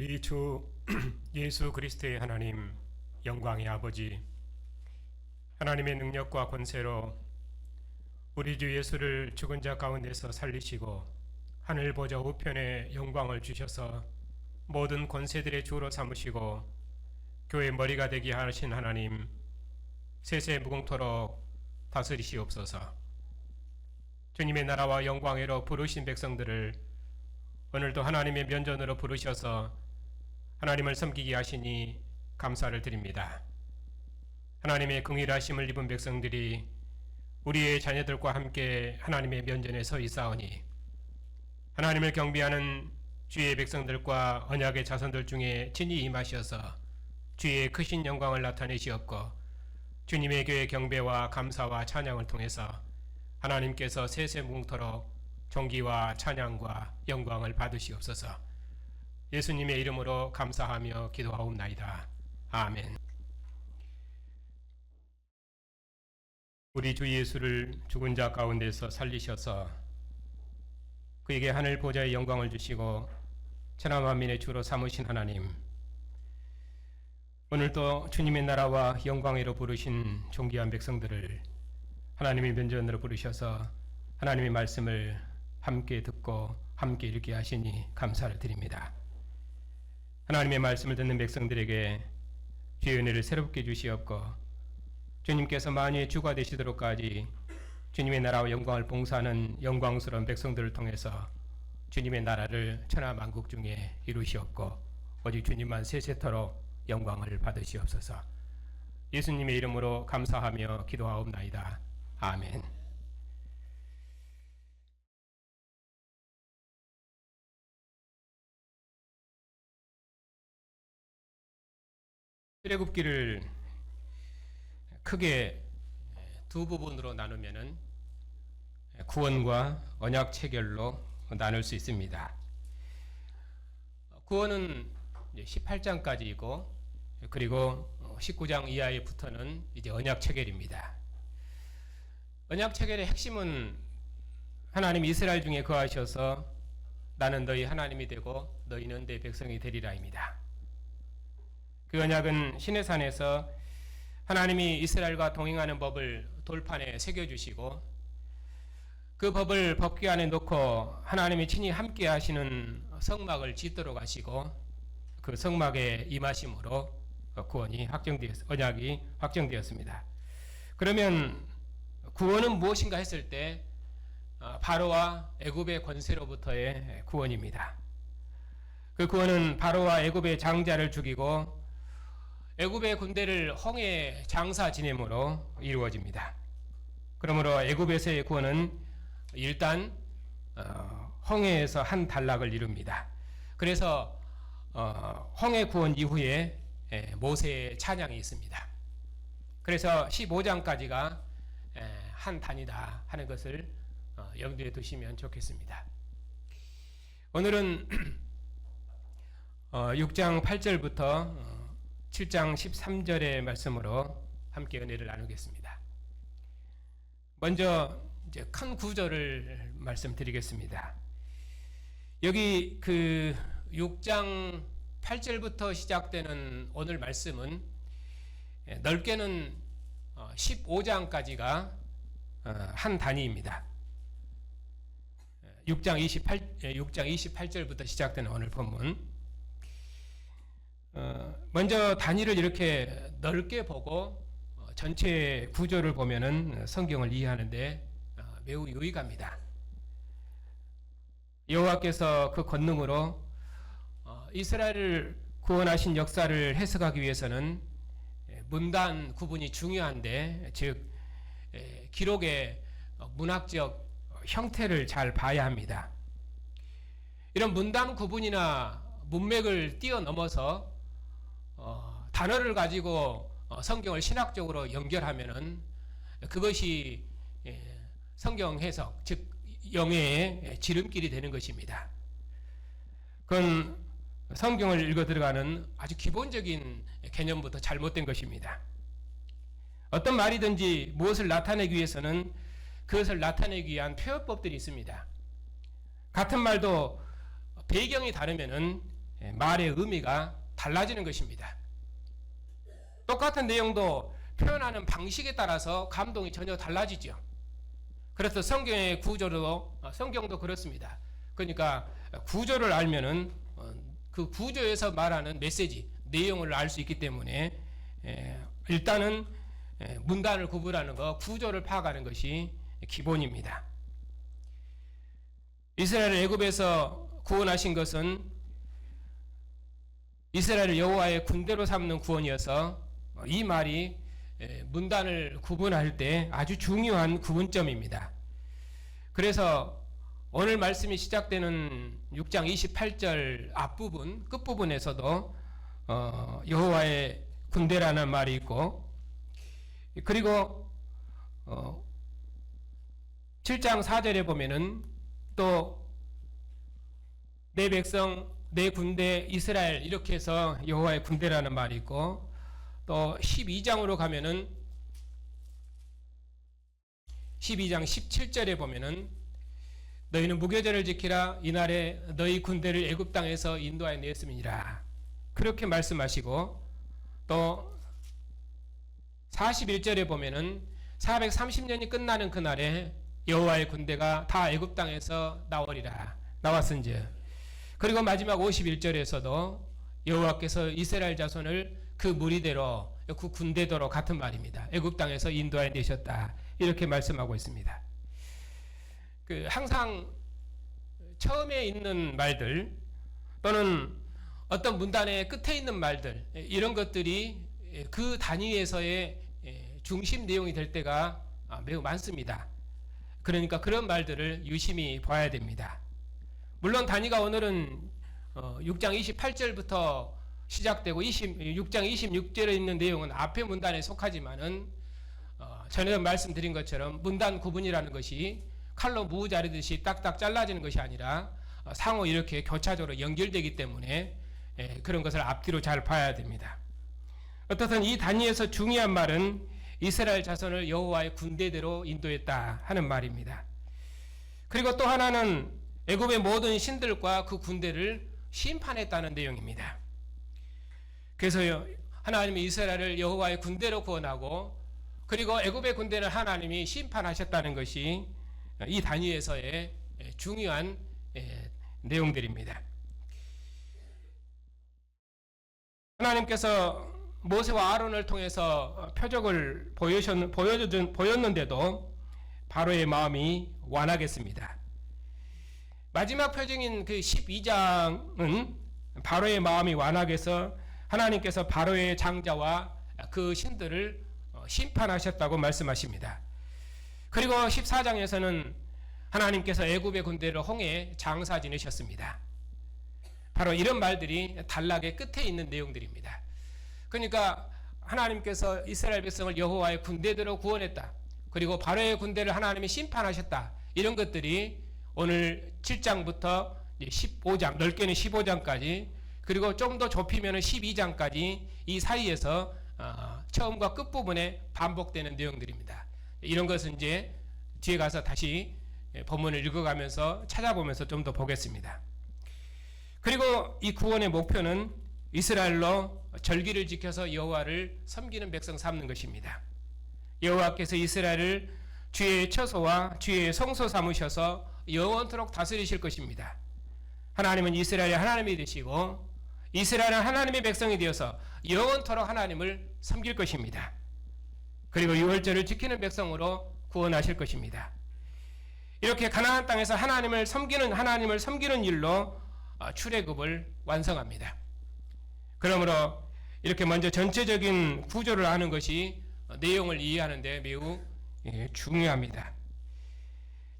우리 주 예수 그리스도의 하나님, 영광의 아버지, 하나님의 능력과 권세로 우리 주 예수를 죽은 자 가운데서 살리시고 하늘 보좌 우편에 영광을 주셔서 모든 권세들의 주로 삼으시고 교회 머리가 되게 하신 하나님, 세세 무궁토록 다스리시옵소서. 주님의 나라와 영광으로 부르신 백성들을 오늘도 하나님의 면전으로 부르셔서 하나님을 섬기게 하시니 감사를 드립니다. 하나님의 긍휼하심을 입은 백성들이 우리의 자녀들과 함께 하나님의 면전에 서 있사오니 하나님을 경배하는 주의 백성들과 언약의 자손들 중에 친히 임하셔서 주의 크신 영광을 나타내시었고 주님의 교회 경배와 감사와 찬양을 통해서 하나님께서 세세무궁토록 존귀와 찬양과 영광을 받으시옵소서. 예수님의 이름으로 감사하며 기도하옵나이다. 아멘. 우리 주 예수를 죽은 자 가운데서 살리셔서 그에게 하늘 보좌의 영광을 주시고 천하 만민의 주로 삼으신 하나님, 오늘도 주님의 나라와 영광으로 부르신 존귀한 백성들을 하나님의 면전으로 부르셔서 하나님의 말씀을 함께 듣고 함께 읽게 하시니 감사를 드립니다. 하나님의 말씀을 듣는 백성들에게 주의 은혜를 새롭게 주시옵고 주님께서 만유의 주가 되시도록까지 주님의 나라와 영광을 봉사하는 영광스러운 백성들을 통해서 주님의 나라를 천하 만국 중에 이루시옵고 오직 주님만 세세토록 영광을 받으시옵소서. 예수님의 이름으로 감사하며 기도하옵나이다. 아멘. 출애굽기를 크게 두 부분으로 나누면은 구원과 언약 체결로 나눌 수 있습니다. 구원은 18장까지이고 그리고 19장 이하에부터는 이제 언약 체결입니다. 언약 체결의 핵심은 하나님 이스라엘 중에 거하셔서 나는 너희 하나님이 되고 너희는 내 백성이 되리라입니다. 그 언약은 시내산에서 하나님이 이스라엘과 동행하는 법을 돌판에 새겨주시고 그 법을 법궤 안에 놓고 하나님이 친히 함께 하시는 성막을 짓도록 하시고 그 성막에 임하심으로 구원이 언약이 확정되었습니다. 그러면 구원은 무엇인가 했을 때 바로와 애굽의 권세로부터의 구원입니다. 그 구원은 바로와 애굽의 장자를 죽이고 애굽의 군대를 홍해 장사 지냄으로 이루어집니다. 그러므로 애굽에서의 구원은 일단 홍해에서 한 단락을 이룹니다. 그래서 홍해 구원 이후에 모세의 찬양이 있습니다. 그래서 15장까지가 한 단이다 하는 것을 염두에 두시면 좋겠습니다. 오늘은 6장 8절부터 7장 13절의 말씀으로 함께 은혜를 나누겠습니다. 먼저 이제 큰 구절을 말씀드리겠습니다. 여기 그 6장 8절부터 시작되는 오늘 말씀은 넓게는 15장까지가 한 단위입니다. 6장 28절부터 시작되는 오늘 본문. 먼저 단위를 이렇게 넓게 보고 전체 구조를 보면은 성경을 이해하는데 매우 유익합니다. 여호와께서 그 권능으로 이스라엘을 구원하신 역사를 해석하기 위해서는 문단 구분이 중요한데, 즉 기록의 문학적 형태를 잘 봐야 합니다. 이런 문단 구분이나 문맥을 뛰어넘어서 단어를 가지고 성경을 신학적으로 연결하면은 그것이 성경 해석, 즉 영의 지름길이 되는 것입니다. 그건 성경을 읽어 들어가는 아주 기본적인 개념부터 잘못된 것입니다. 어떤 말이든지 무엇을 나타내기 위해서는 그것을 나타내기 위한 표현법들이 있습니다. 같은 말도 배경이 다르면은 말의 의미가 달라지는 것입니다. 똑같은 내용도 표현하는 방식에 따라서 감동이 전혀 달라지죠. 그래서 성경의 구조도 성경도 그렇습니다. 그러니까 구조를 알면은 그 구조에서 말하는 메시지, 내용을 알 수 있기 때문에 일단은 문단을 구분하는 것, 구조를 파악하는 것이 기본입니다. 이스라엘을 애굽에서 구원하신 것은 이스라엘을 여호와의 군대로 삼는 구원이어서 이 말이 문단을 구분할 때 아주 중요한 구분점입니다. 그래서 오늘 말씀이 시작되는 6장 28절 앞부분, 끝부분에서도 여호와의 군대라는 말이 있고, 그리고 7장 4절에 보면은 또 내 백성, 내 군대 이스라엘 이렇게 해서 여호와의 군대라는 말이 있고, 또 12장으로 가면은 12장 17절에 보면은 너희는 무교절을 지키라, 이날에 너희 군대를 애굽 땅에서 인도하여 내었음이니라, 그렇게 말씀하시고, 또 41절에 보면은 430년이 끝나는 그날에 여호와의 군대가 다 애굽 땅에서 나오리라, 나왔은즉. 그리고 마지막 51절에서도 여호와께서 이스라엘 자손을 그 무리대로, 그 군대대로 같은 말입니다. 애굽 땅에서 인도하여 내셨다, 이렇게 말씀하고 있습니다. 항상 처음에 있는 말들 또는 어떤 문단의 끝에 있는 말들, 이런 것들이 그 단위에서의 중심 내용이 될 때가 매우 많습니다. 그러니까 그런 말들을 유심히 봐야 됩니다. 물론 단위가 오늘은 6장 28절부터 시작되고 6장 26절에 있는 내용은 앞에 문단에 속하지만은 전에 말씀드린 것처럼 문단 구분이라는 것이 칼로 무 자르듯이 딱딱 잘라지는 것이 아니라 상호 이렇게 교차적으로 연결되기 때문에 그런 것을 앞뒤로 잘 봐야 됩니다. 어떻든 이 단위에서 중요한 말은 이스라엘 자손을 여호와의 군대대로 인도했다 하는 말입니다. 그리고 또 하나는 애굽의 모든 신들과 그 군대를 심판했다는 내용입니다. 그래서 하나님이 이스라엘을 여호와의 군대로 구원하고, 그리고 애굽의 군대를 하나님이 심판하셨다는 것이 이 단위에서의 중요한 내용들입니다. 하나님께서 모세와 아론을 통해서 표적을 보였는데도 바로의 마음이 완하겠습니다. 마지막 표징인 그 12장은 바로의 마음이 완하게서 하나님께서 바로의 장자와 그 신들을 심판하셨다고 말씀하십니다. 그리고 14장에서는 하나님께서 애굽의 군대를 홍해에 장사 지내셨습니다. 바로 이런 말들이 단락의 끝에 있는 내용들입니다. 그러니까 하나님께서 이스라엘 백성을 여호와의 군대대로 구원했다, 그리고 바로의 군대를 하나님이 심판하셨다, 이런 것들이 오늘 7장부터 15장, 넓게는 15장까지, 그리고 좀 더 좁히면 12장까지 이 사이에서 처음과 끝부분에 반복되는 내용들입니다. 이런 것은 이제 뒤에 가서 다시 본문을 읽어가면서 찾아보면서 좀 더 보겠습니다. 그리고 이 구원의 목표는 이스라엘로 절기를 지켜서 여호와를 섬기는 백성 삼는 것입니다. 여호와께서 이스라엘을 주의 처소와 주의 성소 삼으셔서 영원토록 다스리실 것입니다. 하나님은 이스라엘의 하나님이 되시고 이스라엘은 하나님의 백성이 되어서 영원토록 하나님을 섬길 것입니다. 그리고 유월절을 지키는 백성으로 구원하실 것입니다. 이렇게 가나안 땅에서 하나님을 섬기는 일로 출애굽을 완성합니다. 그러므로 이렇게 먼저 전체적인 구조를 아는 것이 내용을 이해하는 데 매우 중요합니다.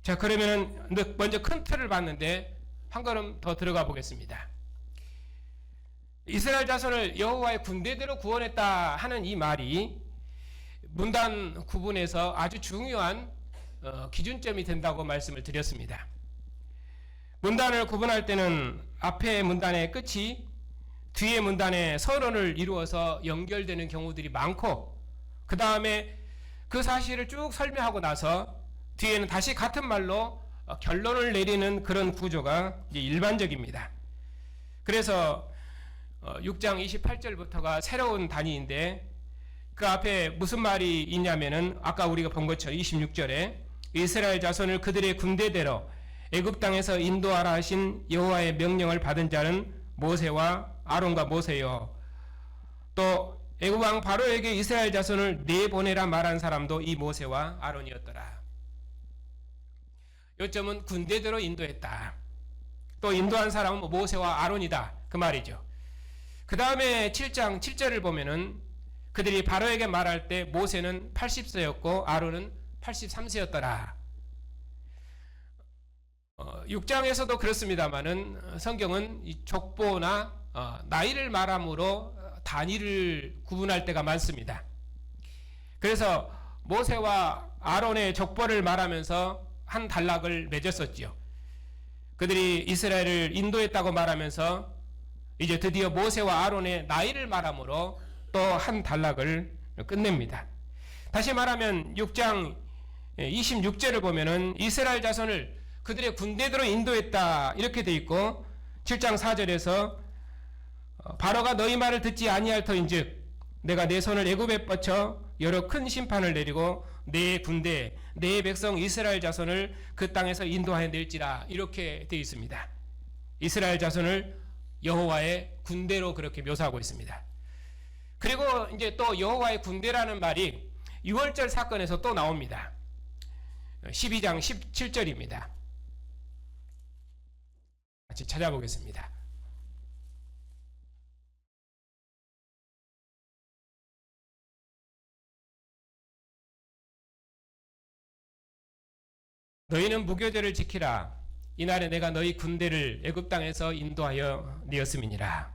자, 그러면 먼저 큰 틀을 봤는데 한 걸음 더 들어가 보겠습니다. 이스라엘 자손을 여호와의 군대대로 구원했다 하는 이 말이 문단 구분에서 아주 중요한 기준점이 된다고 말씀을 드렸습니다. 문단을 구분할 때는 앞에 문단의 끝이 뒤에 문단의 서론을 이루어서 연결되는 경우들이 많고, 그 다음에 그 사실을 쭉 설명하고 나서 뒤에는 다시 같은 말로 결론을 내리는 그런 구조가 일반적입니다. 그래서 6장 28절부터가 새로운 단위인데 그 앞에 무슨 말이 있냐면은 아까 우리가 본 것처럼 26절에 이스라엘 자손을 그들의 군대대로 애굽 땅에서 인도하라 하신 여호와의 명령을 받은 자는 모세와 아론과 모세요. 또 애굽 왕 바로에게 이스라엘 자손을 내보내라 말한 사람도 이 모세와 아론이었더라. 요점은 군대대로 인도했다. 또 인도한 사람은 모세와 아론이다. 그 말이죠. 그 다음에 7장 7절을 보면은 그들이 바로에게 말할 때 모세는 80세였고 아론은 83세였더라. 6장에서도 그렇습니다만은 성경은 이 족보나 나이를 말함으로 단위를 구분할 때가 많습니다. 그래서 모세와 아론의 족보를 말하면서 한 단락을 맺었었지요. 그들이 이스라엘을 인도했다고 말하면서 이제 드디어 모세와 아론의 나이를 말함으로 또 한 단락을 끝냅니다. 다시 말하면 6장 26절을 보면은 이스라엘 자손을 그들의 군대대로 인도했다 이렇게 돼 있고 7장 4절에서 바로가 너희 말을 듣지 아니할 터인즉 내가 내 손을 애굽에 뻗쳐 여러 큰 심판을 내리고 내 군대 내 백성 이스라엘 자손을 그 땅에서 인도하여 낼지라 이렇게 되어 있습니다. 이스라엘 자손을 여호와의 군대로 그렇게 묘사하고 있습니다. 그리고 이제 또 여호와의 군대라는 말이 6월절 사건에서 또 나옵니다. 12장 17절입니다. 같이 찾아보겠습니다. 너희는 무교제를 지키라. 이날에 내가 너희 군대를 애굽 땅에서 인도하여 내었음이니라.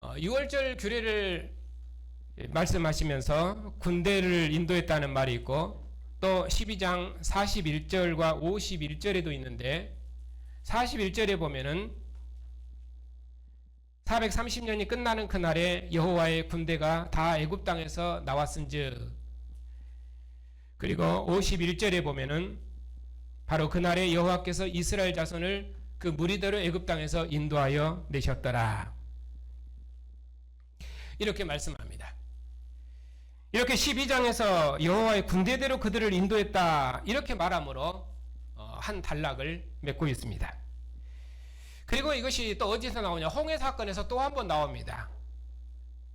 6월절 규례를 말씀하시면서 군대를 인도했다는 말이 있고 또 12장 41절과 51절에도 있는데 41절에 보면은 430년이 끝나는 그날에 여호와의 군대가 다 애굽 땅에서 나왔은즉 그리고 51절에 보면은 바로 그날에 여호와께서 이스라엘 자손을 그 무리대로 애굽 땅에서 인도하여 내셨더라. 이렇게 말씀합니다. 이렇게 12장에서 여호와의 군대대로 그들을 인도했다 이렇게 말함으로 한 단락을 맺고 있습니다. 그리고 이것이 또 어디서 나오냐? 홍해 사건에서 또 한 번 나옵니다.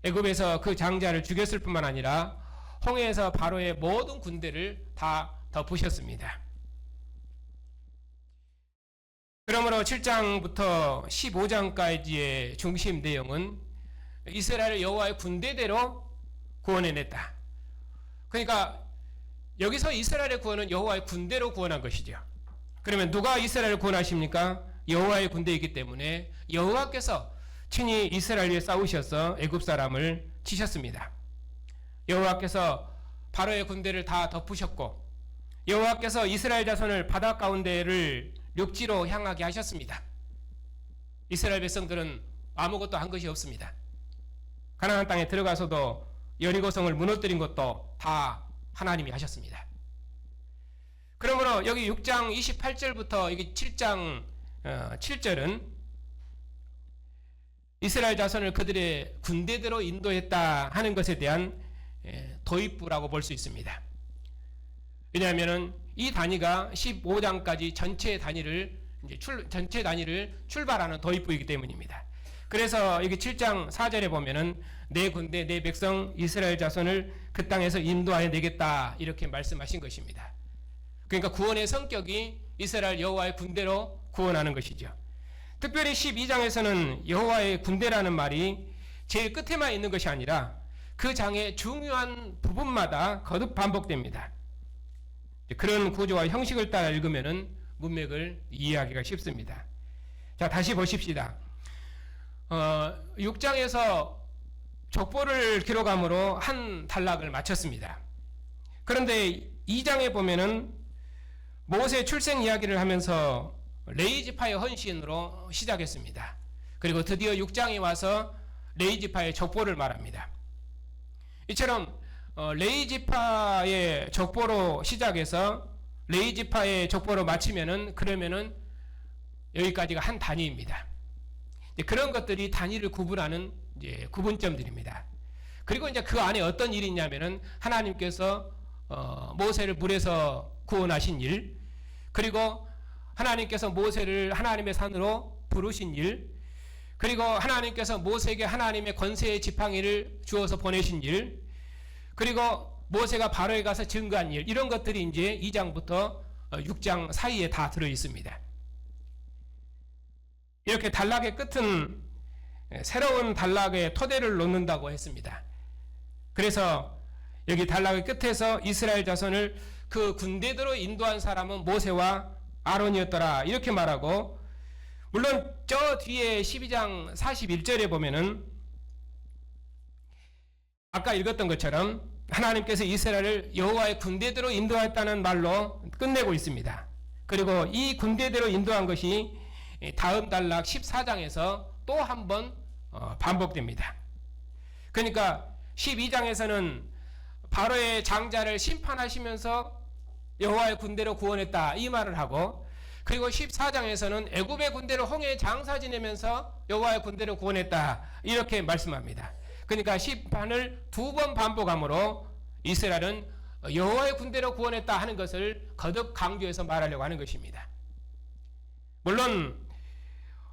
애굽에서 그 장자를 죽였을 뿐만 아니라 홍해에서 바로의 모든 군대를 다 덮으셨습니다. 그러므로 7장부터 15장까지의 중심 내용은 이스라엘을 여호와의 군대대로 구원해냈다. 그러니까 여기서 이스라엘의 구원은 여호와의 군대로 구원한 것이죠. 그러면 누가 이스라엘을 구원하십니까? 여호와의 군대이기 때문에 여호와께서 친히 이스라엘 위에 싸우셔서 애굽 사람을 치셨습니다. 여호와께서 바로의 군대를 다 덮으셨고 여호와께서 이스라엘 자손을 바다 가운데를 육지로 향하게 하셨습니다. 이스라엘 백성들은 아무것도 한 것이 없습니다. 가나안 땅에 들어가서도 여리고성을 무너뜨린 것도 다 하나님이 하셨습니다. 그러므로 여기 6장 28절부터 여기 7장 7절은 이스라엘 자손을 그들의 군대대로 인도했다 하는 것에 대한 도입부라고 볼 수 있습니다. 왜냐하면 이 단위가 15장까지 전체 단위를 출발하는 도입부이기 때문입니다. 그래서 여기 7장 4절에 보면은 내 군대 내 백성 이스라엘 자손을 그 땅에서 인도하여 내겠다 이렇게 말씀하신 것입니다. 그러니까 구원의 성격이 이스라엘 여호와의 군대로 구원하는 것이죠. 특별히 12장에서는 여호와의 군대라는 말이 제일 끝에만 있는 것이 아니라 그 장의 중요한 부분마다 거듭 반복됩니다. 그런 구조와 형식을 따라 읽으면은 문맥을 이해하기가 쉽습니다. 자, 다시 보십시다. 6장에서 족보를 기록함으로 한 단락을 마쳤습니다. 그런데 2장에 보면은 모세 출생 이야기를 하면서 레위지파의 헌신으로 시작했습니다. 그리고 드디어 6장에 와서 레위지파의 족보를 말합니다. 이처럼 레위지파의 족보로 시작해서 레위지파의 족보로 마치면은 그러면은 여기까지가 한 단위입니다. 그런 것들이 단위를 구분하는 이제 구분점들입니다. 그리고 이제 그 안에 어떤 일이 있냐면은 하나님께서 모세를 물에서 구원하신 일, 그리고 하나님께서 모세를 하나님의 산으로 부르신 일, 그리고 하나님께서 모세에게 하나님의 권세의 지팡이를 주어서 보내신 일, 그리고 모세가 바로에 가서 증거한 일, 이런 것들이 이제 2장부터 6장 사이에 다 들어 있습니다. 이렇게 단락의 끝은 새로운 단락의 토대를 놓는다고 했습니다. 그래서 여기 단락의 끝에서 이스라엘 자손을 그 군대대로 인도한 사람은 모세와 아론이었더라 이렇게 말하고, 물론 저 뒤에 12장 41절에 보면은 아까 읽었던 것처럼 하나님께서 이스라엘을 여호와의 군대대로 인도했다는 말로 끝내고 있습니다. 그리고 이 군대대로 인도한 것이 다음 단락 14장에서 또 한 번 반복됩니다. 그러니까 12장에서는 바로의 장자를 심판하시면서 여호와의 군대로 구원했다 이 말을 하고, 그리고 14장에서는 애굽의 군대를 홍해에 장사 지내면서 여호와의 군대로 구원했다 이렇게 말씀합니다. 그러니까 심판을 두 번 반복함으로 이스라엘은 여호와의 군대로 구원했다 하는 것을 거듭 강조해서 말하려고 하는 것입니다. 물론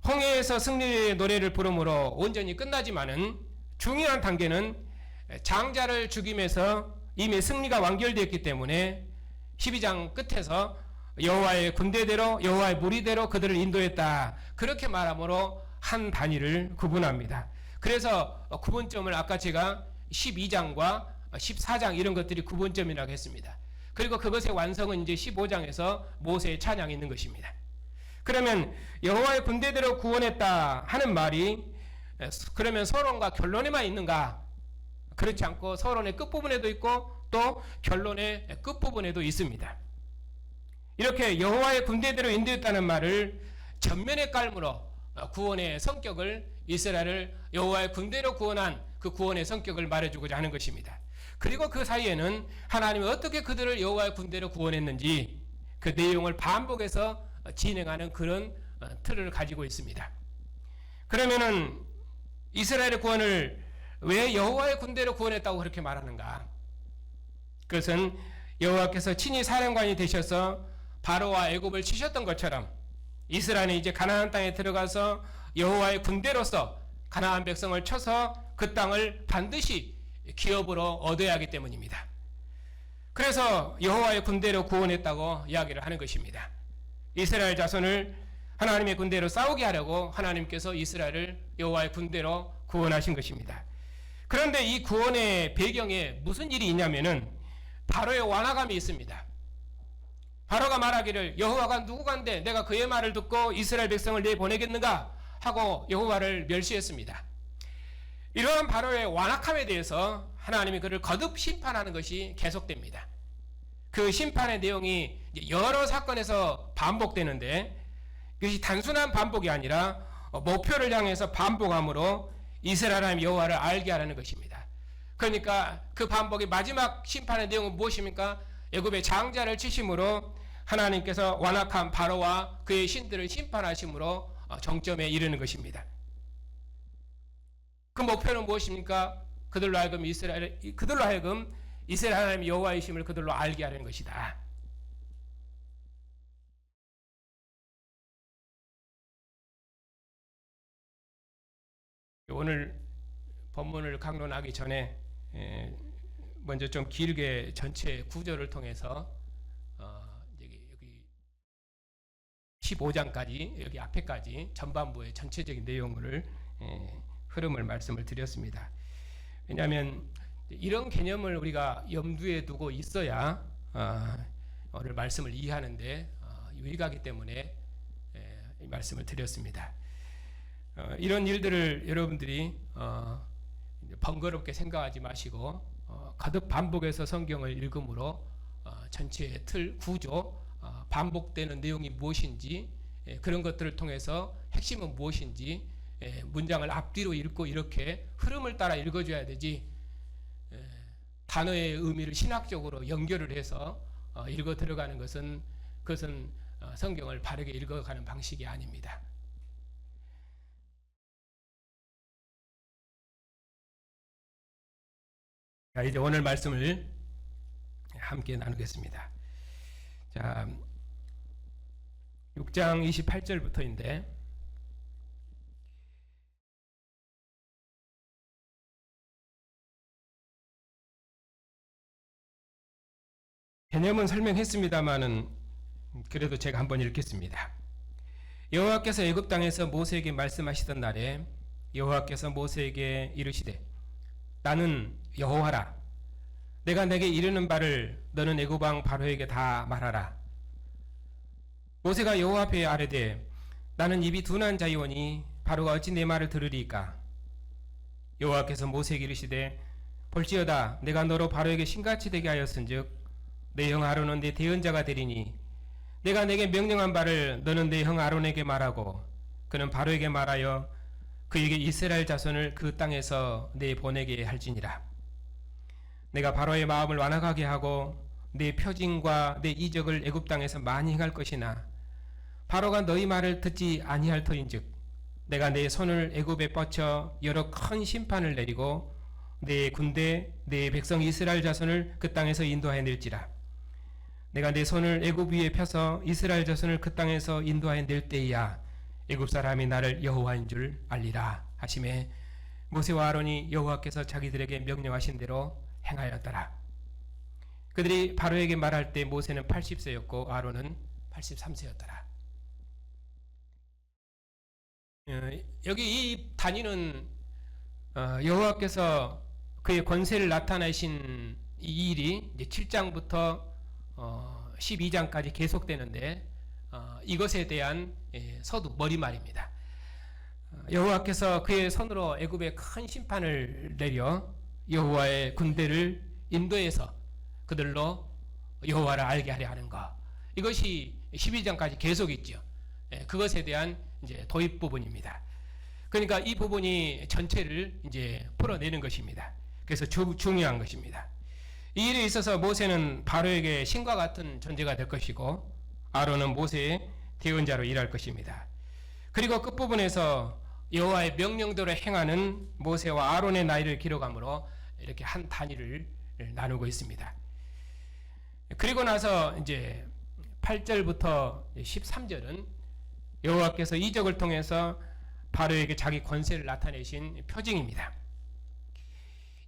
홍해에서 승리의 노래를 부름으로 온전히 끝나지만은 중요한 단계는 장자를 죽임에서 이미 승리가 완결되었기 때문에 12장 끝에서 여호와의 군대대로 여호와의 무리대로 그들을 인도했다 그렇게 말함으로 한 단위를 구분합니다. 그래서 구분점을 아까 제가 12장과 14장 이런 것들이 구분점이라고 했습니다. 그리고 그것의 완성은 이제 15장에서 모세의 찬양이 있는 것입니다. 그러면 여호와의 군대대로 구원했다 하는 말이 그러면 서론과 결론에만 있는가? 그렇지 않고 서론의 끝부분에도 있고 또 결론의 끝부분에도 있습니다. 이렇게 여호와의 군대대로 인도했다는 말을 전면에 깔므로 구원의 성격을, 이스라엘을 여호와의 군대로 구원한 그 구원의 성격을 말해주고자 하는 것입니다. 그리고 그 사이에는 하나님이 어떻게 그들을 여호와의 군대로 구원했는지 그 내용을 반복해서 진행하는 그런 틀을 가지고 있습니다. 그러면은 이스라엘의 구원을 왜 여호와의 군대로 구원했다고 그렇게 말하는가? 그것은 여호와께서 친히 사령관이 되셔서 바로와 애굽을 치셨던 것처럼 이스라엘은 이제 가나안 땅에 들어가서 여호와의 군대로서 가나안 백성을 쳐서 그 땅을 반드시 기업으로 얻어야 하기 때문입니다. 그래서 여호와의 군대로 구원했다고 이야기를 하는 것입니다. 이스라엘 자손을 하나님의 군대로 싸우게 하려고 하나님께서 이스라엘을 여호와의 군대로 구원하신 것입니다. 그런데 이 구원의 배경에 무슨 일이 있냐면은 바로의 완화감이 있습니다. 바로가 말하기를 여호와가 누구간데 내가 그의 말을 듣고 이스라엘 백성을 내보내겠는가 하고 여호와를 멸시했습니다. 이러한 바로의 완악함에 대해서 하나님이 그를 거듭 심판하는 것이 계속됩니다. 그 심판의 내용이 여러 사건에서 반복되는데 이것이 단순한 반복이 아니라 목표를 향해서 반복함으로 이스라엘 하나님 여호와를 알게 하라는 것입니다. 그러니까 그 반복의 마지막 심판의 내용은 무엇입니까? 애굽의 장자를 치심으로 하나님께서 완악한 바로와 그의 신들을 심판하심으로 정점에 이르는 것입니다. 그 목표는 무엇입니까? 그들로 하여금 이스라엘 하나님 여호와이심을 그들로 알게 하려는 것이다. 오늘 본문을 강론하기 전에 먼저 좀 길게 전체 구절을 통해서 여기 15장까지 여기 앞에까지 전반부의 전체적인 내용을 흐름을 말씀을 드렸습니다. 왜냐하면 이런 개념을 우리가 염두에 두고 있어야 오늘 말씀을 이해하는데 유익하기 때문에 이 말씀을 드렸습니다. 이런 일들을 여러분들이 번거롭게 생각하지 마시고 거듭 반복해서 성경을 읽음으로 전체의 틀, 구조, 반복되는 내용이 무엇인지 그런 것들을 통해서 핵심은 무엇인지 문장을 앞뒤로 읽고 이렇게 흐름을 따라 읽어줘야 되지 단어의 의미를 신학적으로 연결을 해서 읽어 들어가는 그것은 성경을 바르게 읽어가는 방식이 아닙니다. 자, 이제 오늘 말씀을 함께 나누겠습니다. 자, 6장 28절부터인데 개념은 설명했습니다마는 그래도 제가 한번 읽겠습니다. 여호와께서 애굽 땅에서 모세에게 말씀하시던 날에 여호와께서 모세에게 이르시되 나는 여호와라. 내가 내게 이르는 바를 너는 애굽 왕 바로에게 다 말하라. 모세가 여호와 앞에 아뢰되 나는 입이 둔한 자이오니 바로가 어찌 내 말을 들으리이까. 여호와께서 모세에게 이르시되 볼지어다 내가 너로 바로에게 신같이 되게 하였은즉 내 형 아론은 내 대언자가 되리니 내가 내게 명령한 바를 너는 내 형 아론에게 말하고 그는 바로에게 말하여 그에게 이스라엘 자손을 그 땅에서 내 보내게 할지니라. 내가 바로의 마음을 완악하게 하고 내 표징과 내 이적을 애굽 땅에서 많이 행할 것이나 바로가 너희 말을 듣지 아니할 터인즉 내가 내 손을 애굽에 뻗쳐 여러 큰 심판을 내리고 내 군대 내 백성 이스라엘 자손을 그 땅에서 인도하여 낼지라. 내가 내 손을 애굽 위에 펴서 이스라엘 자손을 그 땅에서 인도하여 낼 때에야 애굽 사람이 나를 여호와인 줄 알리라 하시매 모세와 아론이 여호와께서 자기들에게 명령하신 대로 행하였더라. 그들이 바로에게 말할 때 모세는 80세였고 아론은 83세였더라. 여기 이 단위는 여호와께서 그의 권세를 나타내신 이 일이 이제 7장부터 12장까지 계속되는데 이것에 대한 서두 머리말입니다. 여호와께서 그의 손으로 애굽에 큰 심판을 내려 여호와의 군대를 인도해서 그들로 여호와를 알게 하려 하는 것, 이것이 12장까지 계속 있죠. 그것에 대한 이제 도입 부분입니다. 그러니까 이 부분이 전체를 이제 풀어내는 것입니다. 그래서 중요한 것입니다. 이 일에 있어서 모세는 바로에게 신과 같은 존재가 될 것이고 아론은 모세의 대언자로 일할 것입니다. 그리고 끝부분에서 여호와의 명령대로 행하는 모세와 아론의 나이를 기록함으로 이렇게 한 단위를 나누고 있습니다. 그리고 나서 이제 8절부터 13절은 여호와께서 이적을 통해서 바로에게 자기 권세를 나타내신 표징입니다.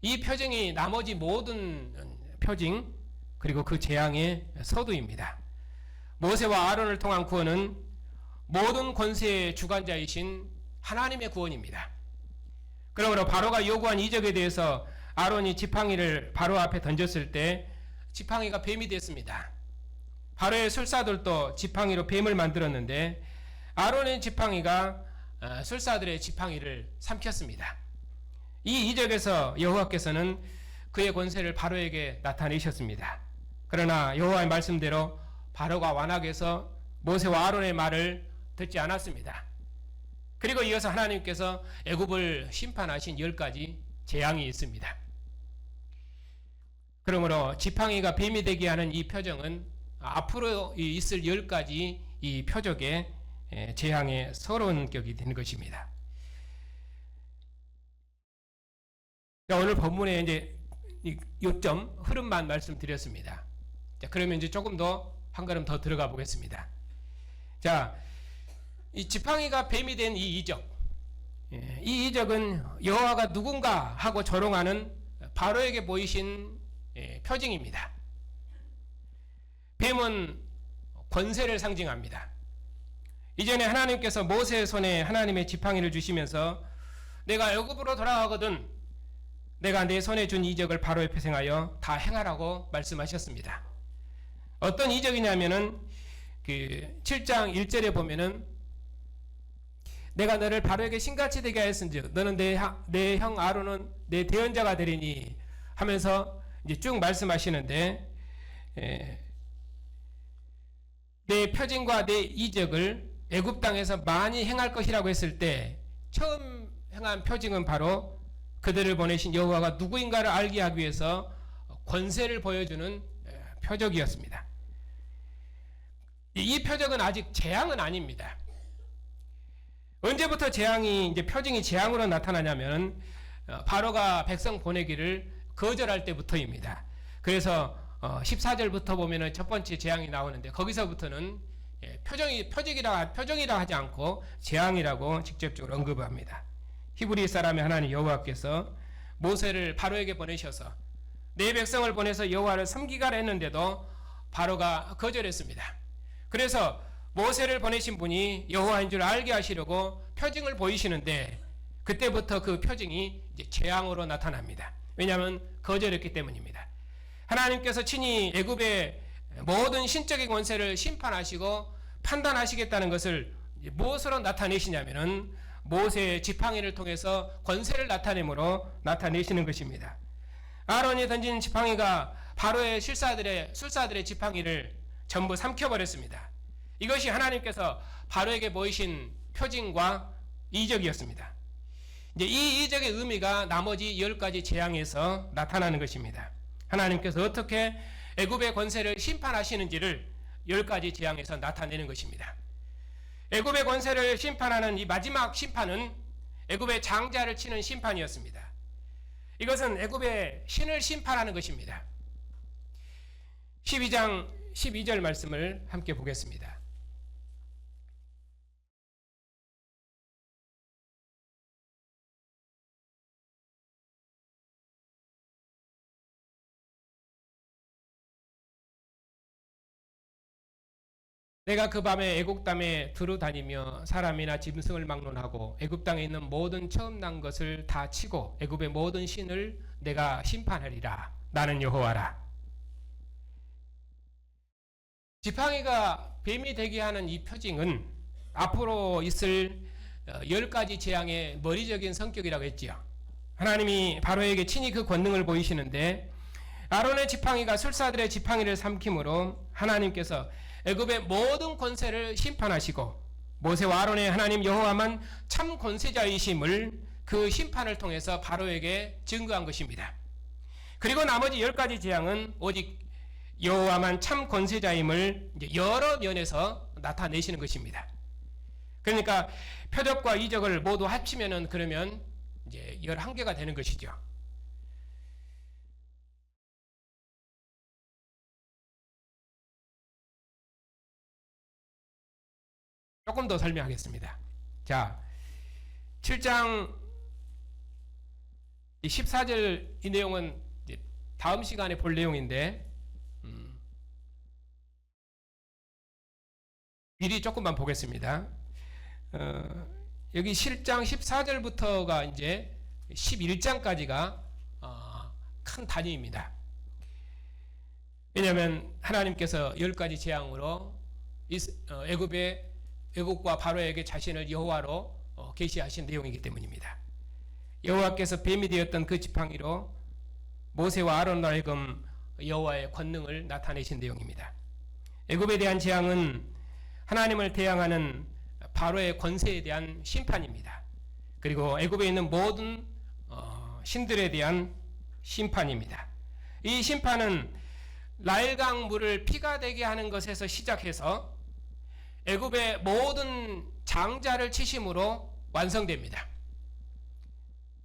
이 표징이 나머지 모든 표징 그리고 그 재앙의 서두입니다. 모세와 아론을 통한 구원은 모든 권세의 주관자이신 하나님의 구원입니다. 그러므로 바로가 요구한 이적에 대해서 아론이 지팡이를 바로 앞에 던졌을 때 지팡이가 뱀이 됐습니다. 바로의 술사들도 지팡이로 뱀을 만들었는데 아론의 지팡이가 술사들의 지팡이를 삼켰습니다. 이 이적에서 여호와께서는 그의 권세를 바로에게 나타내셨습니다. 그러나 여호와의 말씀대로 바로가 완악해서 모세와 아론의 말을 듣지 않았습니다. 그리고 이어서 하나님께서 애굽을 심판하신 10가지 재앙이 있습니다. 그러므로 지팡이가 뱀이 되게 하는 이 표정은 앞으로 있을 10가지 이 표적의 재앙의 서러운 격이 되는 것입니다. 오늘 본문에 이제 요점 흐름만 말씀드렸습니다. 자, 그러면 이제 조금 더 한 걸음 더 들어가 보겠습니다. 자, 이 지팡이가 뱀이 된 이 이적, 이 이적은 여호와가 누군가 하고 조롱하는 바로에게 보이신 표징입니다. 뱀은 권세를 상징합니다. 이전에 하나님께서 모세의 손에 하나님의 지팡이를 주시면서 내가 애굽으로 돌아가거든 내가 내 손에 준 이적을 바로에 표생하여 다 행하라고 말씀하셨습니다. 어떤 이적이냐면은 그 7장 1절에 보면은 내가 너를 바로에게 신같이 되게 하였은즉 너는 내 형 아론은 내 대언자가 되리니 하면서 이제 쭉 말씀하시는데 내 표징과 내 이적을 애굽 땅에서 많이 행할 것이라고 했을 때 처음 행한 표징은 바로 그들을 보내신 여호와가 누구인가를 알게 하기 위해서 권세를 보여주는 표적이었습니다. 이 표적은 아직 재앙은 아닙니다. 언제부터 재앙이 이제 표징이 재앙으로 나타나냐면 바로가 백성 보내기를 거절할 때부터입니다. 그래서 14절부터 보면은 첫 번째 재앙이 나오는데 거기서부터는 표적이라 하지 않고 재앙이라고 직접적으로 언급합니다. 히브리 사람의 하나님 여호와께서 모세를 바로에게 보내셔서 내 백성을 보내서 여호와를 섬기가라 했는데도 바로가 거절했습니다. 그래서 모세를 보내신 분이 여호와인 줄 알게 하시려고 표징을 보이시는데 그때부터 그 표징이 이제 재앙으로 나타납니다. 왜냐하면 거절했기 때문입니다. 하나님께서 친히 애굽의 모든 신적인 권세를 심판하시고 판단하시겠다는 것을 무엇으로 나타내시냐면은 모세의 지팡이를 통해서 권세를 나타내므로 나타내시는 것입니다. 아론이 던진 지팡이가 바로의 술사들의 지팡이를 전부 삼켜버렸습니다. 이것이 하나님께서 바로에게 보이신 표징과 이적이었습니다. 이제 이 이적의 의미가 나머지 10가지 재앙에서 나타나는 것입니다. 하나님께서 어떻게 애굽의 권세를 심판하시는지를 10가지 재앙에서 나타내는 것입니다. 애굽의 권세를 심판하는 이 마지막 심판은 애굽의 장자를 치는 심판이었습니다. 이것은 애굽의 신을 심판하는 것입니다. 12장 12절 말씀을 함께 보겠습니다. 내가 그 밤에 애국 땅에 두루 다니며 사람이나 짐승을 막론하고 애굽 땅에 있는 모든 처음 난 것을 다 치고 애굽의 모든 신을 내가 심판하리라. 나는 여호와라. 지팡이가 뱀이 되게 하는 이 표징은 앞으로 있을 10가지 재앙의 머리적인 성격이라고 했지요. 하나님이 바로에게 친히 그 권능을 보이시는데 아론의 지팡이가 술사들의 지팡이를 삼킴으로 하나님께서 애굽의 모든 권세를 심판하시고 모세와 아론의 하나님 여호와만 참 권세자이심을 그 심판을 통해서 바로에게 증거한 것입니다. 그리고 나머지 10가지 재앙은 오직 여호와만 참 권세자임을 여러 면에서 나타내시는 것입니다. 그러니까 표적과 이적을 모두 합치면은 그러면 이제 11개가 되는 것이죠. 조금 더 설명하겠습니다. 자, 7장 14절 이 내용은 다음 시간에 볼 내용인데 미리 조금만 보겠습니다. 여기 7장 14절부터가 이제 11장까지가 큰 단위입니다. 왜냐하면 하나님께서 10가지 재앙으로 애굽과 바로에게 자신을 여호와로 계시하신 내용이기 때문입니다. 여호와께서 뱀이 되었던 그 지팡이로 모세와 아론으로 하여금 여호와의 권능을 나타내신 내용입니다. 애굽에 대한 재앙은 하나님을 대항하는 바로의 권세에 대한 심판입니다. 그리고 애굽에 있는 모든 신들에 대한 심판입니다. 이 심판은 나일강 물을 피가 되게 하는 것에서 시작해서 애굽의 모든 장자를 치심으로 완성됩니다.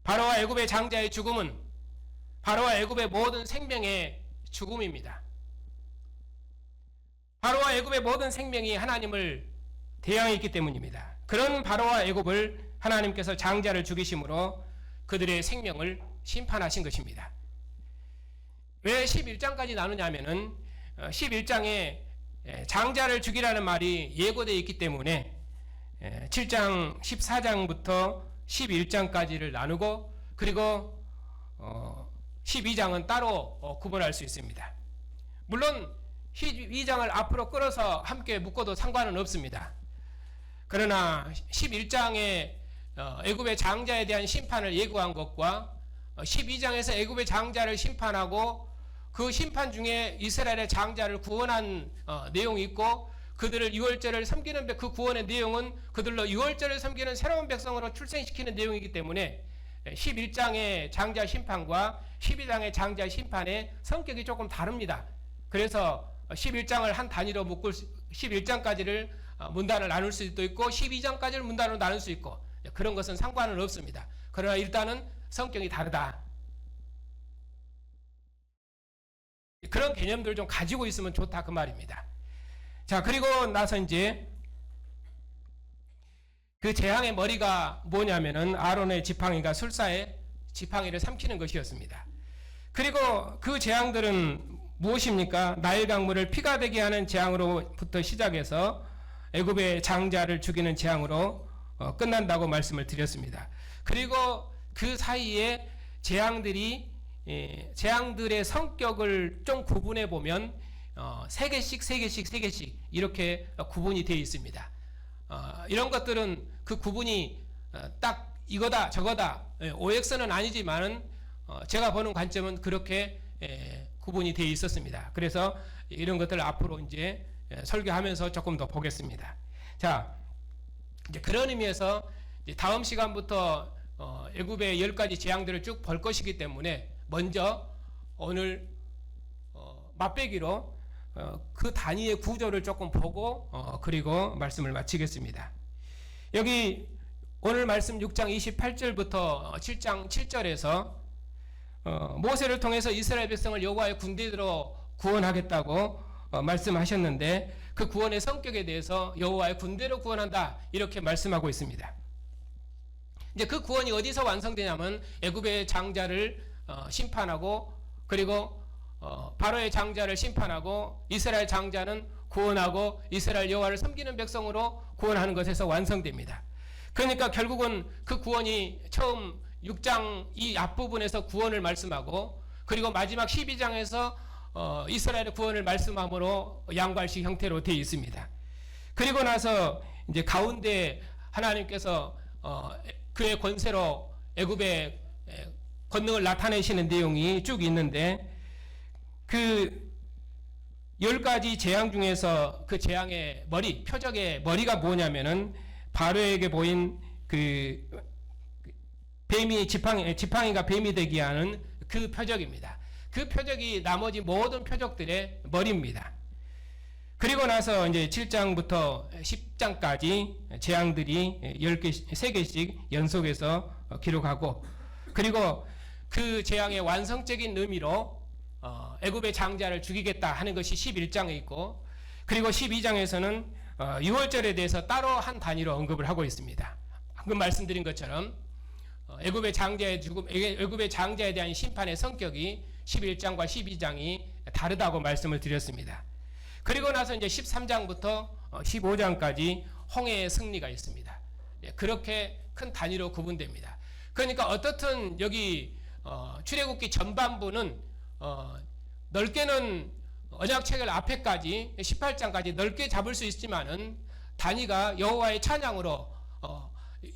바로와 애굽의 장자의 죽음은 바로와 애굽의 모든 생명의 죽음입니다. 바로와 애굽의 모든 생명이 하나님을 대항했기 때문입니다. 그런 바로와 애굽을 하나님께서 장자를 죽이심으로 그들의 생명을 심판하신 것입니다. 왜 11장까지 나누냐면은 11장에 장자를 죽이라는 말이 예고되어 있기 때문에 7장 14장부터 11장까지를 나누고 그리고 12장은 따로 구분할 수 있습니다. 물론 12장을 앞으로 끌어서 함께 묶어도 상관은 없습니다. 그러나 11장에 애굽의 장자에 대한 심판을 예고한 것과 12장에서 애굽의 장자를 심판하고 그 심판 중에 이스라엘의 장자를 구원한 내용이 있고 그들을 유월절을 섬기는 그 구원의 내용은 그들로 유월절을 섬기는 새로운 백성으로 출생시키는 내용이기 때문에 11장의 장자 심판과 12장의 장자 심판의 성격이 조금 다릅니다. 그래서 11장을 한 단위로 묶을 11장까지를 문단을 나눌 수도 있고 12장까지를 문단으로 나눌 수 있고 그런 것은 상관은 없습니다. 그러나 일단은 성격이 다르다. 그런 개념들을 좀 가지고 있으면 좋다 그 말입니다. 자, 그리고 나서 이제 그 재앙의 머리가 뭐냐면은 아론의 지팡이가 술사의 지팡이를 삼키는 것이었습니다. 그리고 그 재앙들은 무엇입니까? 나일 강물을 피가 되게 하는 재앙으로부터 시작해서 애굽의 장자를 죽이는 재앙으로 끝난다고 말씀을 드렸습니다. 그리고 그 사이에 재앙들의 성격을 좀 구분해 보면 세 개씩 이렇게 구분이 되어 있습니다. 이런 것들은 그 구분이 딱 이거다 저거다 OX는 아니지만은 제가 보는 관점은 그렇게 구분이 되어 있었습니다. 그래서 이런 것들을 앞으로 이제 설교하면서 조금 더 보겠습니다. 자, 이제 그런 의미에서 이제 다음 시간부터 애굽의 10가지 재앙들을 쭉 볼 것이기 때문에 먼저 오늘 맛배기로 그 단위의 구조를 조금 보고 그리고 말씀을 마치겠습니다. 여기 오늘 말씀 6장 28절부터 7장 7절에서 모세를 통해서 이스라엘 백성을 여호와의 군대로 구원하겠다고 말씀하셨는데 그 구원의 성격에 대해서 여호와의 군대로 구원한다 이렇게 말씀하고 있습니다. 이제 그 구원이 어디서 완성되냐면 애굽의 장자를 심판하고 그리고 바로의 장자를 심판하고 이스라엘 장자는 구원하고 이스라엘 여호와를 섬기는 백성으로 구원하는 것에서 완성됩니다. 그러니까 결국은 그 구원이 처음 6장 이 앞부분에서 구원을 말씀하고 그리고 마지막 12장에서 이스라엘의 구원을 말씀함으로 양괄식 형태로 되어 있습니다. 그리고 나서 이제 가운데 하나님께서 그의 권세로 애굽의 권능을 나타내시는 내용이 쭉 있는데 그 10가지 재앙 중에서 그 재앙의 머리, 표적의 머리가 뭐냐면은 바로에게 보인 그 뱀이 지팡이가 뱀이 되게 하는 그 표적입니다. 그 표적이 나머지 모든 표적들의 머리입니다. 그리고 나서 이제 7장부터 10장까지 재앙들이 10개, 3개씩 연속해서 기록하고 그리고 그 재앙의 완성적인 의미로 애굽의 장자를 죽이겠다 하는 것이 11장에 있고 그리고 12장에서는 6월절에 대해서 따로 한 단위로 언급을 하고 있습니다. 방금 말씀드린 것처럼 애굽의 장자의 죽음, 애굽의 장자에 대한 심판의 성격이 11장과 12장이 다르다고 말씀을 드렸습니다. 그리고 나서 이제 13장부터 15장까지 홍해의 승리가 있습니다. 그렇게 큰 단위로 구분됩니다. 그러니까 어떻든 여기 출애굽기 전반부는 넓게는 언약체결 앞에까지 18장까지 넓게 잡을 수 있지만은 단위가 여호와의 찬양으로